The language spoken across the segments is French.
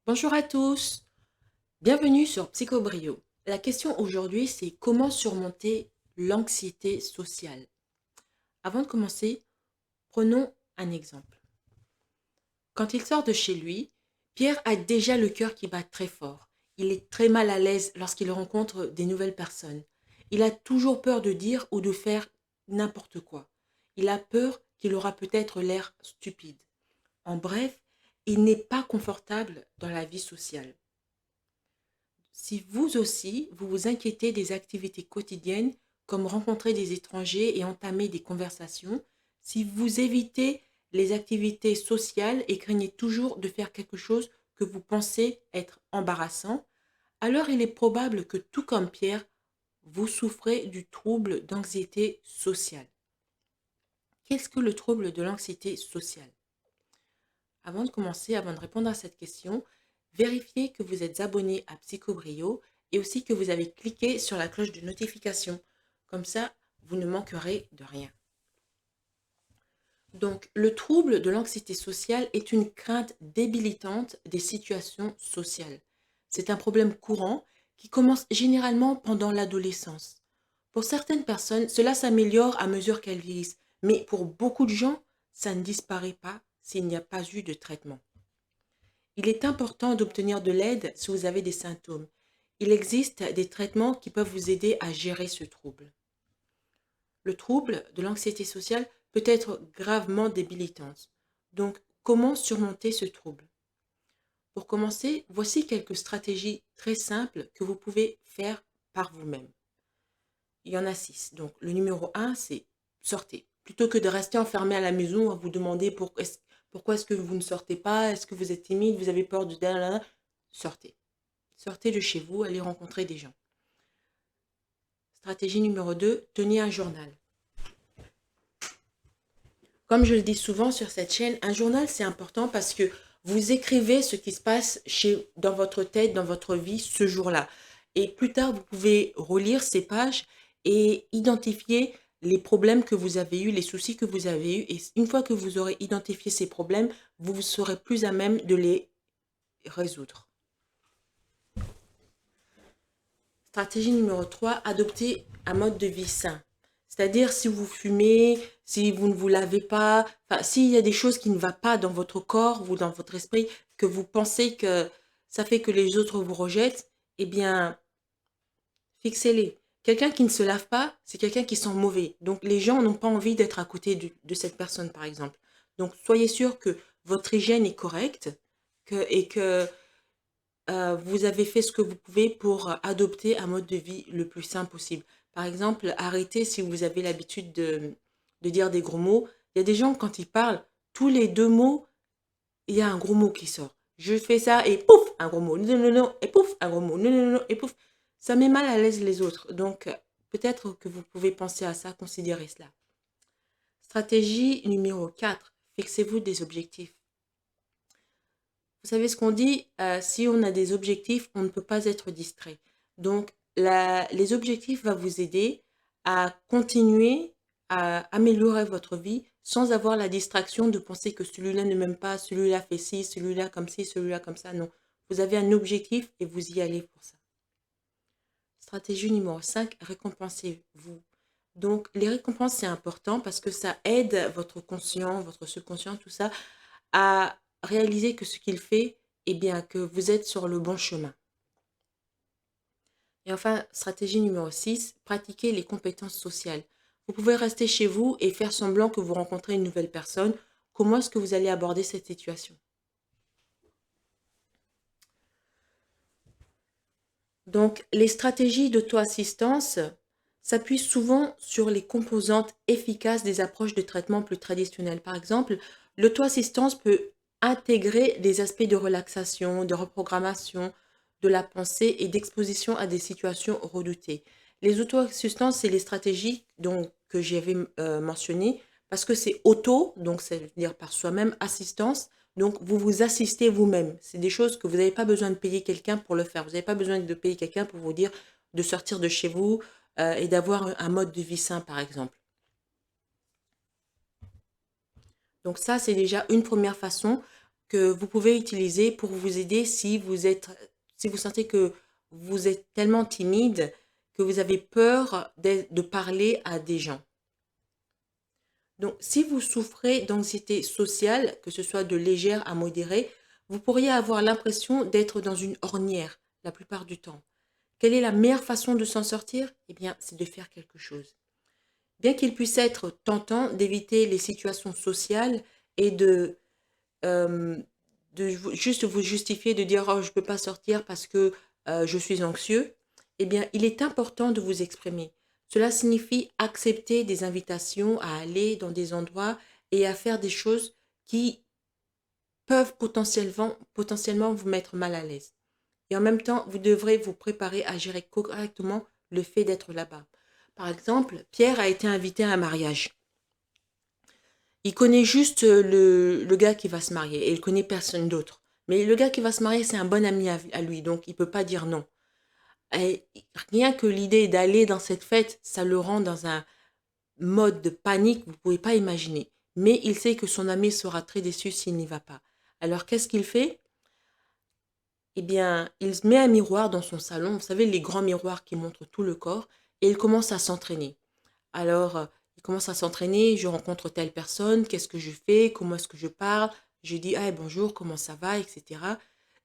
Bonjour à tous, bienvenue sur Psychobrio. La question aujourd'hui, c'est comment surmonter l'anxiété sociale. Avant de commencer, prenons un exemple. Quand il sort de chez lui, Pierre a déjà le cœur qui bat très fort. Il est très mal à l'aise lorsqu'il rencontre des nouvelles personnes. Il a toujours peur de dire ou de faire n'importe quoi. Il a peur qu'il aura peut-être l'air stupide. En bref, il n'est pas confortable dans la vie sociale. Si vous aussi, vous vous inquiétez des activités quotidiennes comme rencontrer des étrangers et entamer des conversations, si vous évitez les activités sociales et craignez toujours de faire quelque chose que vous pensez être embarrassant, alors il est probable que tout comme Pierre, vous souffrez du trouble d'anxiété sociale. Qu'est-ce que le trouble de l'anxiété sociale? Avant de commencer, avant de répondre à cette question, vérifiez que vous êtes abonné à Psychobrio et aussi que vous avez cliqué sur la cloche de notification. Comme ça, vous ne manquerez de rien. Donc, le trouble de l'anxiété sociale est une crainte débilitante des situations sociales. C'est un problème courant qui commence généralement pendant l'adolescence. Pour certaines personnes, cela s'améliore à mesure qu'elles vieillissent, mais pour beaucoup de gens, ça ne disparaît pas s'il n'y a pas eu de traitement. Il est important d'obtenir de l'aide si vous avez des symptômes. Il existe des traitements qui peuvent vous aider à gérer ce trouble. Le trouble de l'anxiété sociale peut être gravement débilitant. Donc, comment surmonter ce trouble? Pour commencer, voici quelques stratégies très simples que vous pouvez faire par vous-même. Il y en a 6. Donc, le numéro 1, c'est sortez. Plutôt que de rester enfermé à la maison à vous demander pourquoi est-ce que vous ne sortez pas, est-ce que vous êtes timide, vous avez peur de... Sortez. Sortez de chez vous, allez rencontrer des gens. Stratégie numéro 2, tenez un journal. Comme je le dis souvent sur cette chaîne, un journal c'est important parce que vous écrivez ce qui se passe dans votre tête, dans votre vie ce jour-là. Et plus tard, vous pouvez relire ces pages et identifier les problèmes que vous avez eus, les soucis que vous avez eus. Et une fois que vous aurez identifié ces problèmes, vous serez plus à même de les résoudre. Stratégie numéro 3, adopter un mode de vie sain. C'est-à-dire si vous fumez, si vous ne vous lavez pas, enfin, s'il y a des choses qui ne vont pas dans votre corps ou dans votre esprit, que vous pensez que ça fait que les autres vous rejettent, eh bien, fixez-les. Quelqu'un qui ne se lave pas, c'est quelqu'un qui sent mauvais. Donc, les gens n'ont pas envie d'être à côté de cette personne, par exemple. Donc, soyez sûr que votre hygiène est correcte et que vous avez fait ce que vous pouvez pour adopter un mode de vie le plus sain possible. Par exemple, arrêtez si vous avez l'habitude de dire des gros mots. Il y a des gens, quand ils parlent, tous les 2 mots, il y a un gros mot qui sort. Je fais ça et pouf, un gros mot. Non, non, non, et pouf, un gros mot. Non, non, non, et pouf. Ça met mal à l'aise les autres. Donc, peut-être que vous pouvez penser à ça, considérer cela. Stratégie numéro 4. Fixez-vous des objectifs. Vous savez ce qu'on dit, si on a des objectifs, on ne peut pas être distrait. Donc, les objectifs vont vous aider à continuer à améliorer votre vie sans avoir la distraction de penser que celui-là ne m'aime pas, celui-là fait ci, celui-là comme ci, celui-là comme ça. Non, vous avez un objectif et vous y allez pour ça. Stratégie numéro 5, récompensez-vous. Donc, les récompenses, c'est important parce que ça aide votre conscient, votre subconscient, tout ça, à réaliser que ce qu'il fait, eh bien, que vous êtes sur le bon chemin. Et enfin, stratégie numéro 6, pratiquez les compétences sociales. Vous pouvez rester chez vous et faire semblant que vous rencontrez une nouvelle personne. Comment est-ce que vous allez aborder cette situation? Donc, les stratégies d'auto-assistance s'appuient souvent sur les composantes efficaces des approches de traitement plus traditionnelles. Par exemple, l'auto-assistance peut intégrer des aspects de relaxation, de reprogrammation de la pensée et d'exposition à des situations redoutées. Les auto-assistances, c'est les stratégies que j'avais mentionnées parce que c'est auto, donc c'est-à-dire par soi-même, assistance, donc, vous vous assistez vous-même. C'est des choses que vous n'avez pas besoin de payer quelqu'un pour le faire. Vous n'avez pas besoin de payer quelqu'un pour vous dire de sortir de chez vous et d'avoir un mode de vie sain, par exemple. Donc ça, c'est déjà une première façon. que vous pouvez utiliser pour vous aider si vous sentez que vous êtes tellement timide que vous avez peur de parler à des gens. Donc, si vous souffrez d'anxiété sociale, que ce soit de légère à modérée, vous pourriez avoir l'impression d'être dans une ornière la plupart du temps. Quelle est la meilleure façon de s'en sortir? Eh bien, c'est de faire quelque chose. Bien qu'il puisse être tentant d'éviter les situations sociales et euh, juste vous justifier, de dire oh, je ne peux pas sortir parce que je suis anxieux, eh bien, il est important de vous exprimer. Cela signifie accepter des invitations à aller dans des endroits et à faire des choses qui peuvent potentiellement vous mettre mal à l'aise. Et en même temps, vous devrez vous préparer à gérer correctement le fait d'être là-bas. Par exemple, Pierre a été invité à un mariage. Il connaît juste le gars qui va se marier et il connaît personne d'autre. Mais le gars qui va se marier, c'est un bon ami à lui, donc il ne peut pas dire non. Et rien que l'idée d'aller dans cette fête, ça le rend dans un mode de panique, vous ne pouvez pas imaginer. Mais il sait que son ami sera très déçu s'il n'y va pas. Alors qu'est-ce qu'il fait? Eh bien, il met un miroir dans son salon, vous savez, les grands miroirs qui montrent tout le corps, et il commence à s'entraîner. Alors, il commence à s'entraîner, je rencontre telle personne, qu'est-ce que je fais, comment est-ce que je parle, je dis ah bonjour, comment ça va, etc.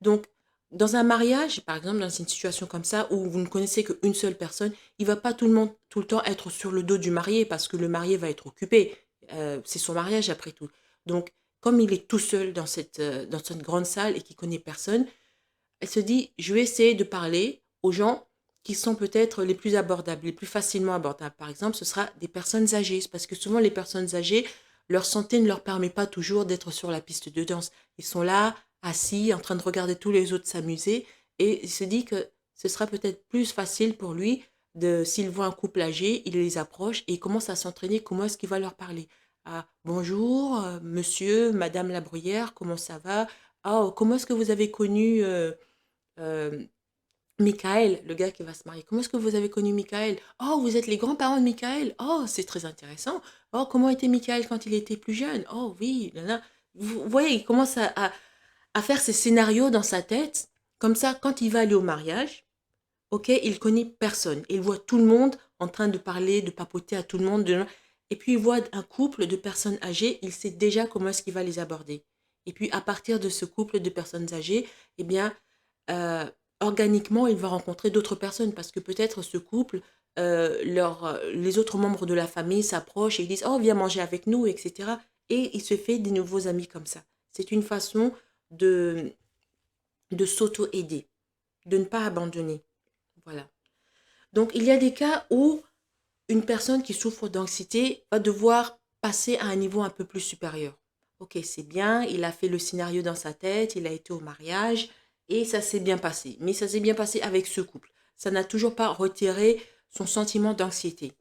Donc, dans un mariage, par exemple, dans une situation comme ça, où vous ne connaissez qu'une seule personne, il ne va pas tout le temps être sur le dos du marié, parce que le marié va être occupé. C'est son mariage après tout. Donc, comme il est tout seul dans cette grande salle et qu'il connaît personne, elle se dit, je vais essayer de parler aux gens qui sont peut-être les plus abordables, les plus facilement abordables. Par exemple, ce sera des personnes âgées, parce que souvent les personnes âgées, leur santé ne leur permet pas toujours d'être sur la piste de danse. Ils sont là, assis, en train de regarder tous les autres s'amuser, et il se dit que ce sera peut-être plus facile pour lui s'il voit un couple âgé, il les approche et il commence à s'entraîner comment est-ce qu'il va leur parler. Ah, bonjour, monsieur, madame la bruyère, comment ça va? Ah, comment est-ce que vous avez connu euh, Michael, le gars qui va se marier. Comment est-ce que vous avez connu Michael? Oh, vous êtes les grands-parents de Michael. Oh, c'est très intéressant. Oh, comment était Michael quand il était plus jeune? Oh, oui. Nana. Vous voyez, il commence à faire ses scénarios dans sa tête. Comme ça, quand il va aller au mariage, ok, il connaît personne. Il voit tout le monde en train de parler, de papoter à tout le monde. Et puis, il voit un couple de personnes âgées. Il sait déjà comment est-ce qu'il va les aborder. Et puis, à partir de ce couple de personnes âgées, eh bien, euh, organiquement, il va rencontrer d'autres personnes parce que peut-être ce couple, les autres membres de la famille s'approchent et ils disent oh, viens manger avec nous, etc. Et il se fait des nouveaux amis comme ça. C'est une façon de, de s'auto-aider, de ne pas abandonner. Voilà. Donc, il y a des cas où une personne qui souffre d'anxiété va devoir passer à un niveau un peu plus supérieur. Ok, c'est bien, il a fait le scénario dans sa tête, il a été au mariage et ça s'est bien passé. Mais ça s'est bien passé avec ce couple. Ça n'a toujours pas retiré son sentiment d'anxiété.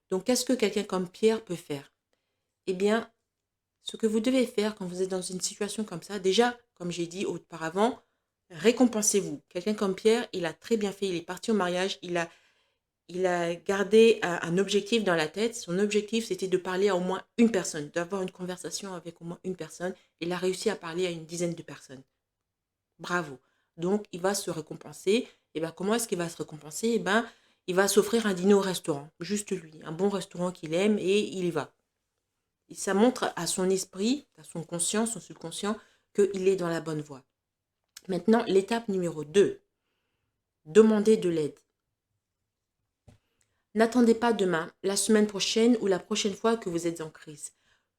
Donc, qu'est-ce que quelqu'un comme Pierre peut faire? Eh bien, ce que vous devez faire quand vous êtes dans une situation comme ça, déjà, comme j'ai dit auparavant, récompensez-vous. Quelqu'un comme Pierre, il a très bien fait, il est parti au mariage, il a gardé un objectif dans la tête. Son objectif, c'était de parler à au moins une personne, d'avoir une conversation avec au moins une personne. Il a réussi à parler à une dizaine de personnes. Bravo. Donc, il va se récompenser. Et bien, comment est-ce qu'il va se récompenser? Et ben, il va s'offrir un dîner au restaurant, juste lui, un bon restaurant qu'il aime et il y va. Et ça montre à son esprit, à son conscient, son subconscient, qu'il est dans la bonne voie. Maintenant, l'étape numéro 2, demander de l'aide. N'attendez pas demain, la semaine prochaine ou la prochaine fois que vous êtes en crise.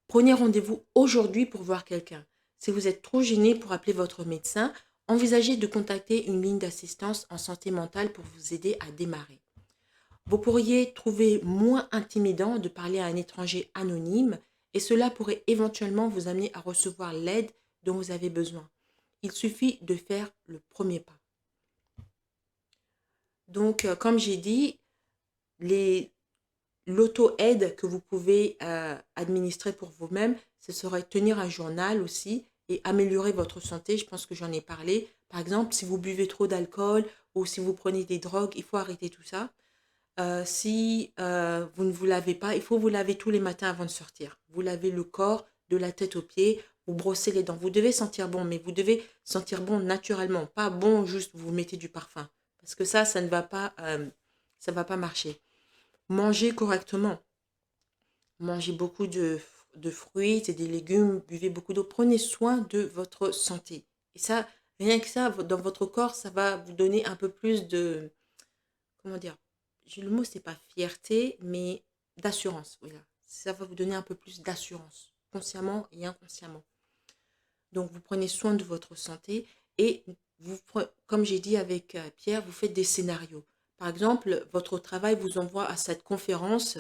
Prenez rendez-vous aujourd'hui pour voir quelqu'un. Si vous êtes trop gêné pour appeler votre médecin, envisagez de contacter une ligne d'assistance en santé mentale pour vous aider à démarrer. Vous pourriez trouver moins intimidant de parler à un étranger anonyme et cela pourrait éventuellement vous amener à recevoir l'aide dont vous avez besoin. Il suffit de faire le premier pas. Donc, comme j'ai dit, l'auto-aide que vous pouvez administrer pour vous-même, ce serait tenir un journal aussi et améliorer votre santé. Je pense que j'en ai parlé. Par exemple, si vous buvez trop d'alcool ou si vous prenez des drogues, il faut arrêter tout ça. Si vous ne vous lavez pas, il faut vous laver tous les matins avant de sortir. Vous lavez le corps de la tête aux pieds vous brossez les dents. Vous devez sentir bon, mais vous devez sentir bon naturellement, pas bon juste vous mettez du parfum. Parce que ça ne ça va pas marcher. Mangez correctement. Mangez beaucoup de fruits et des légumes, buvez beaucoup d'eau, prenez soin de votre santé. Et ça, rien que ça, dans votre corps, ça va vous donner un peu plus de, comment dire, le mot c'est pas fierté, mais d'assurance. Voilà. Ça va vous donner un peu plus d'assurance, consciemment et inconsciemment. Donc, vous prenez soin de votre santé et comme j'ai dit avec Pierre, vous faites des scénarios. Par exemple, votre travail vous envoie à cette conférence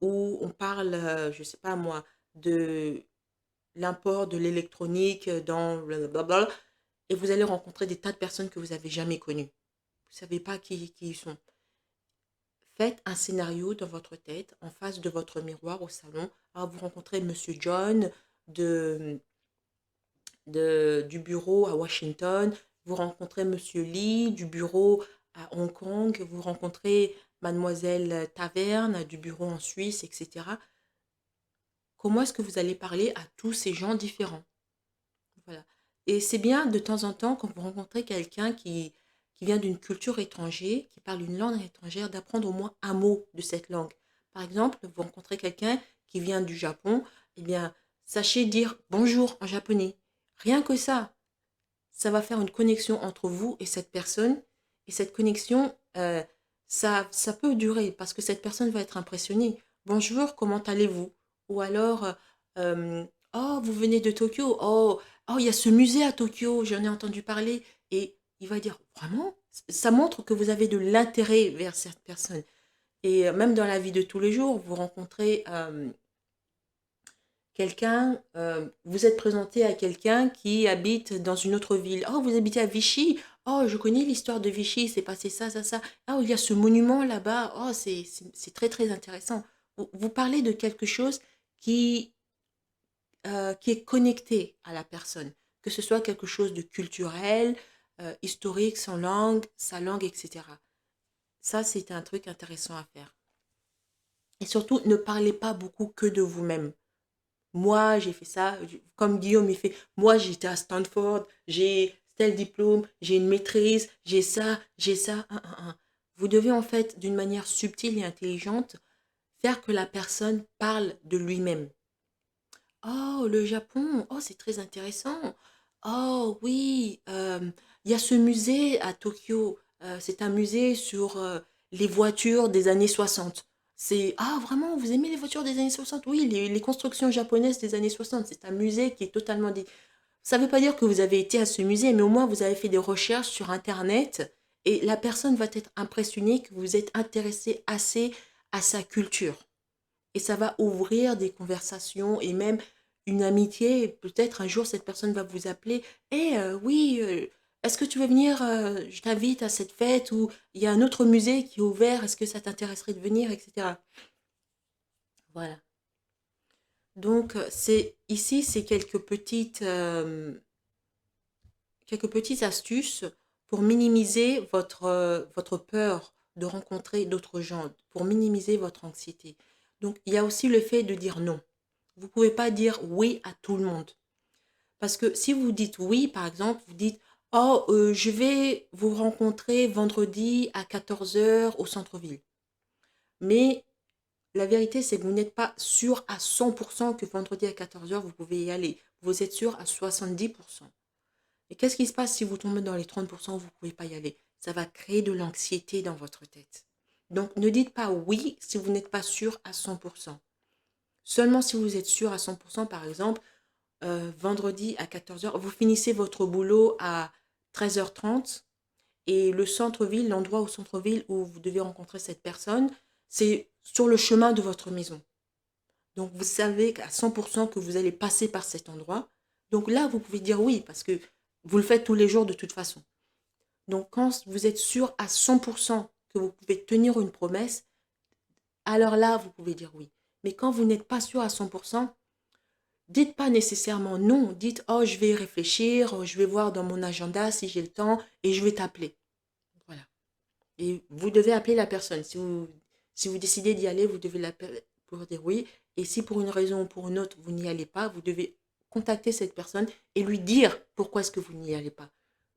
où on parle, je ne sais pas moi, de l'import de l'électronique dans blablabla, et vous allez rencontrer des tas de personnes que vous n'avez jamais connues. Vous ne savez pas qui ils sont. Faites un scénario dans votre tête, en face de votre miroir au salon. Alors, vous rencontrez Monsieur John de, du bureau à Washington, vous rencontrez Monsieur Lee du bureau à Hong Kong, vous rencontrez Mademoiselle Taverne du bureau en Suisse, etc. Comment est-ce que vous allez parler à tous ces gens différents? Voilà. Et c'est bien de temps en temps, quand vous rencontrez quelqu'un qui vient d'une culture étrangère, qui parle une langue étrangère, d'apprendre au moins un mot de cette langue. Par exemple, vous rencontrez quelqu'un qui vient du Japon, eh bien, sachez dire bonjour en japonais. Rien que ça va faire une connexion entre vous et cette personne. Et cette connexion, ça peut durer parce que cette personne va être impressionnée. Bonjour, comment allez-vous? Ou alors, euh, oh, vous venez de Tokyo. Oh, oh, il y a ce musée à Tokyo, j'en ai entendu parler. Et il va dire, vraiment? Ça montre que vous avez de l'intérêt vers cette personne. Et même dans la vie de tous les jours, vous rencontrez quelqu'un, vous êtes présenté à quelqu'un qui habite dans une autre ville. Oh, vous habitez à Vichy. Oh, je connais l'histoire de Vichy, c'est passé ça, ça, ça. Ah, il y a ce monument là-bas. Oh, c'est très, très intéressant. Vous parlez de quelque chose qui, qui est connecté à la personne, que ce soit quelque chose de culturel, historique, sa langue, etc. Ça, c'est un truc intéressant à faire. Et surtout, ne parlez pas beaucoup que de vous-même. Moi, j'ai fait ça, comme Guillaume, il fait, moi, j'étais à Stanford, j'ai tel diplôme, j'ai une maîtrise, j'ai ça, Vous devez en fait, d'une manière subtile et intelligente, faire que la personne parle de lui-même. Oh, le Japon, oh, c'est très intéressant. Oh, oui, il y a ce musée à Tokyo. C'est un musée sur les voitures des années 60. Ah, vraiment, vous aimez les voitures des années 60? Oui, les constructions japonaises des années 60. C'est un musée qui est totalement dit. Ça ne veut pas dire que vous avez été à ce musée, mais au moins vous avez fait des recherches sur Internet et la personne va être impressionnée que vous êtes intéressé assez à sa culture. Et ça va ouvrir des conversations et même une amitié. Peut-être un jour, cette personne va vous appeler. Eh oui, est-ce que tu veux venir? Je t'invite à cette fête où il y a un autre musée qui est ouvert. Est-ce que ça t'intéresserait de venir, etc. Voilà. Donc, c'est quelques petites astuces pour minimiser votre peur de rencontrer d'autres gens, pour minimiser votre anxiété. Donc, il y a aussi le fait de dire non. Vous ne pouvez pas dire oui à tout le monde. Parce que si vous dites oui, par exemple, vous dites, oh, je vais vous rencontrer vendredi à 14 heures au centre-ville. Mais la vérité, c'est que vous n'êtes pas sûr à 100% que vendredi à 14 heures, vous pouvez y aller. Vous êtes sûr à 70%. Et qu'est-ce qui se passe si vous tombez dans les 30% où vous ne pouvez pas y aller? Ça va créer de l'anxiété dans votre tête. Donc, ne dites pas oui si vous n'êtes pas sûr à 100%. Seulement si vous êtes sûr à 100%, par exemple, vendredi à 14 heures, vous finissez votre boulot à 13h30 et le centre-ville, l'endroit au centre-ville où vous devez rencontrer cette personne, c'est sur le chemin de votre maison. Donc, vous savez qu'à 100% que vous allez passer par cet endroit. Donc là, vous pouvez dire oui parce que vous le faites tous les jours de toute façon. Donc, quand vous êtes sûr à 100% que vous pouvez tenir une promesse, alors là, vous pouvez dire oui. Mais quand vous n'êtes pas sûr à 100%, dites pas nécessairement non. Dites, oh, je vais y réfléchir, oh, je vais voir dans mon agenda si j'ai le temps et je vais t'appeler. Voilà. Et vous devez appeler la personne. Si vous décidez d'y aller, vous devez l'appeler pour dire oui. Et si pour une raison ou pour une autre, vous n'y allez pas, vous devez contacter cette personne et lui dire pourquoi est-ce que vous n'y allez pas.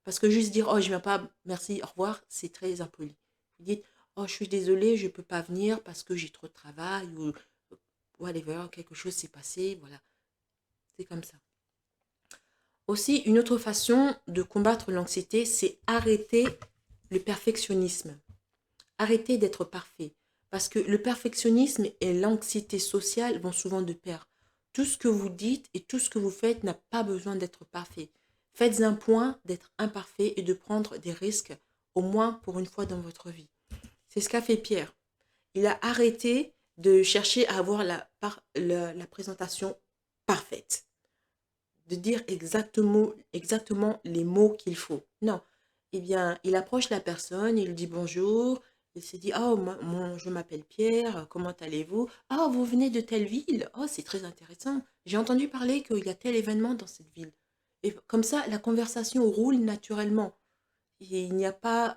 Parce que juste dire, oh, je viens pas, merci, au revoir, c'est très impoli. Vous dites, oh, je suis désolée, je peux pas venir parce que j'ai trop de travail ou whatever, quelque chose s'est passé, voilà. C'est comme ça. Aussi, une autre façon de combattre l'anxiété, c'est arrêter le perfectionnisme. Arrêtez d'être parfait. Parce que le perfectionnisme et l'anxiété sociale vont souvent de pair. Tout ce que vous dites et tout ce que vous faites n'a pas besoin d'être parfait. Faites un point d'être imparfait et de prendre des risques, au moins pour une fois dans votre vie. C'est ce qu'a fait Pierre. Il a arrêté de chercher à avoir la présentation parfaite, de dire exactement les mots qu'il faut. Non. Eh bien, il approche la personne, il dit bonjour, il se dit, oh, je m'appelle Pierre, comment allez-vous? Ah, vous venez de telle ville? Oh, c'est très intéressant. J'ai entendu parler qu'il y a tel événement dans cette ville. Et comme ça, la conversation roule naturellement. Et il n'y a pas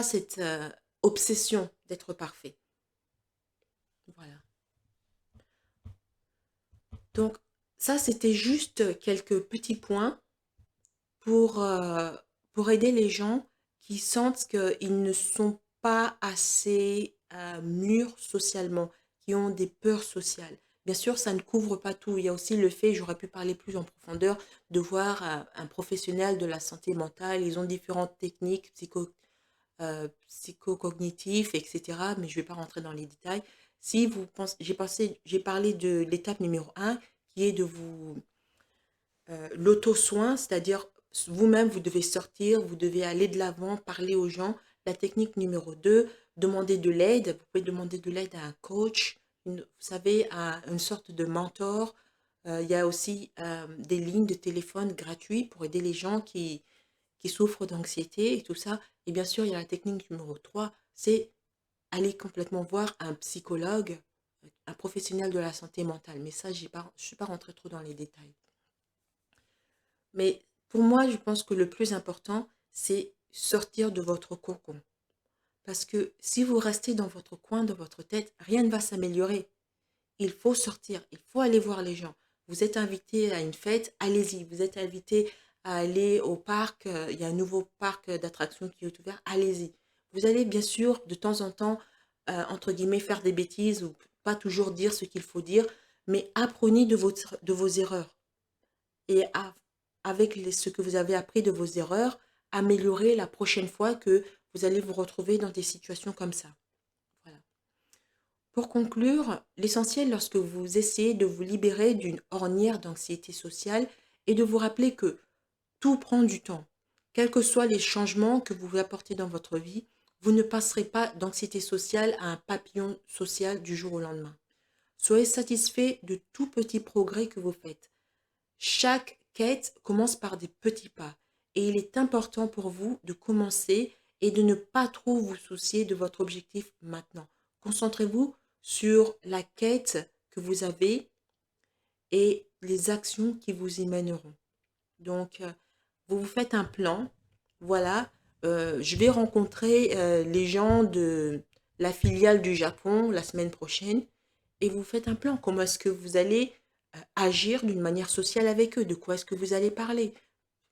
cette obsession d'être parfait. Voilà. Donc, ça, c'était juste quelques petits points pour, euh, pour aider les gens qui sentent qu'ils ne sont pas assez mûrs socialement, qui ont des peurs sociales. Bien sûr, ça ne couvre pas tout. Il y a aussi le fait, j'aurais pu parler plus en profondeur, de voir un professionnel de la santé mentale. Ils ont différentes techniques psychocognitifs, etc. Mais je ne vais pas rentrer dans les détails. Si vous pensez, j'ai parlé de l'étape numéro un, qui est de vous l'auto-soin, c'est-à-dire vous-même, vous devez sortir, vous devez aller de l'avant, parler aux gens. La technique numéro 2, demander de l'aide. Vous pouvez demander de l'aide à un coach, vous savez, à une sorte de mentor. Il y a aussi des lignes de téléphone gratuites pour aider les gens qui souffrent d'anxiété et tout ça. Et bien sûr, il y a la technique numéro 3, c'est aller complètement voir un psychologue, un professionnel de la santé mentale. Mais ça, je ne suis pas rentrée trop dans les détails. Mais pour moi, je pense que le plus important, c'est sortir de votre cocon. Parce que si vous restez dans votre coin, dans votre tête, rien ne va s'améliorer. Il faut sortir, il faut aller voir les gens. Vous êtes invité à une fête, allez-y. Vous êtes invité à aller au parc, il y a un nouveau parc d'attractions qui est ouvert, allez-y. Vous allez bien sûr de temps en temps, entre guillemets, faire des bêtises ou pas toujours dire ce qu'il faut dire, mais apprenez de vos erreurs et avec ce que vous avez appris de vos erreurs, améliorer la prochaine fois que vous allez vous retrouver dans des situations comme ça. Voilà. Pour conclure, l'essentiel lorsque vous essayez de vous libérer d'une ornière d'anxiété sociale est de vous rappeler que tout prend du temps. Quels que soient les changements que vous apportez dans votre vie, vous ne passerez pas d'anxiété sociale à un papillon social du jour au lendemain. Soyez satisfait de tout petit progrès que vous faites. Chaque quête commence par des petits pas et il est important pour vous de commencer et de ne pas trop vous soucier de votre objectif maintenant. Concentrez-vous sur la quête que vous avez et les actions qui vous y mèneront. Donc, vous vous faites un plan. Voilà, je vais rencontrer les gens de la filiale du Japon la semaine prochaine et vous faites un plan. Comment est-ce que vous allez agir d'une manière sociale avec eux? De quoi est-ce que vous allez parler?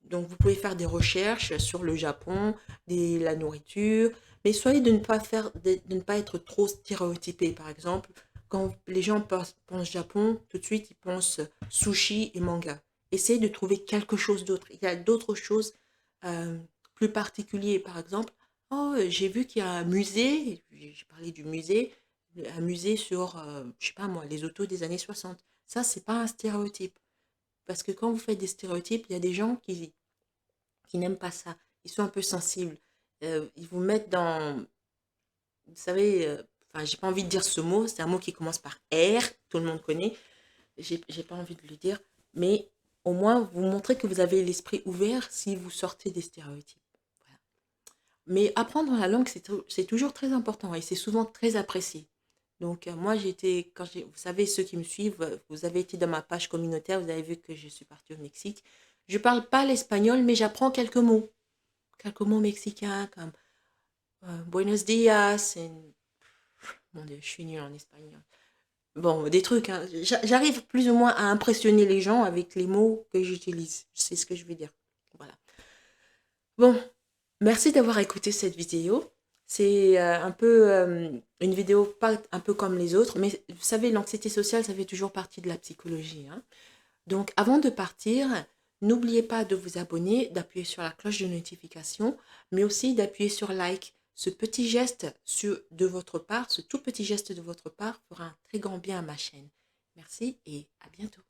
Donc, vous pouvez faire des recherches sur le Japon, la nourriture, mais soyez de ne pas être trop stéréotypé. Par exemple, quand les gens pensent Japon, tout de suite, ils pensent sushi et manga. Essayez de trouver quelque chose d'autre. Il y a d'autres choses euh, plus particulières. Par exemple, oh, j'ai vu qu'il y a un musée, j'ai parlé du musée, un musée sur, je sais pas moi, les autos des années 60. Ça, c'est pas un stéréotype. Parce que quand vous faites des stéréotypes, il y a des gens qui n'aiment pas ça. Ils sont un peu sensibles. Ils vous mettent dans, vous savez, enfin, j'ai pas envie de dire ce mot, c'est un mot qui commence par R, tout le monde connaît. J'ai pas envie de le dire, mais au moins vous montrez que vous avez l'esprit ouvert si vous sortez des stéréotypes. Voilà. Mais apprendre la langue, c'est toujours très important et c'est souvent très apprécié. Donc, moi, vous savez, ceux qui me suivent, vous avez été dans ma page communautaire, vous avez vu que je suis partie au Mexique. Je parle pas l'espagnol, mais j'apprends quelques mots mexicains comme Buenos días. Mon Dieu, je suis nulle en espagnol. bon, des trucs, hein. J'arrive plus ou moins à impressionner les gens avec les mots que j'utilise. C'est ce que je veux dire. Voilà. Bon, merci d'avoir écouté cette vidéo. C'est un peu une vidéo pas un peu comme les autres, mais vous savez, l'anxiété sociale, ça fait toujours partie de la psychologie, hein. Donc, avant de partir, n'oubliez pas de vous abonner, d'appuyer sur la cloche de notification, mais aussi d'appuyer sur like. Ce petit geste de votre part, ce tout petit geste de votre part fera un très grand bien à ma chaîne. Merci et à bientôt.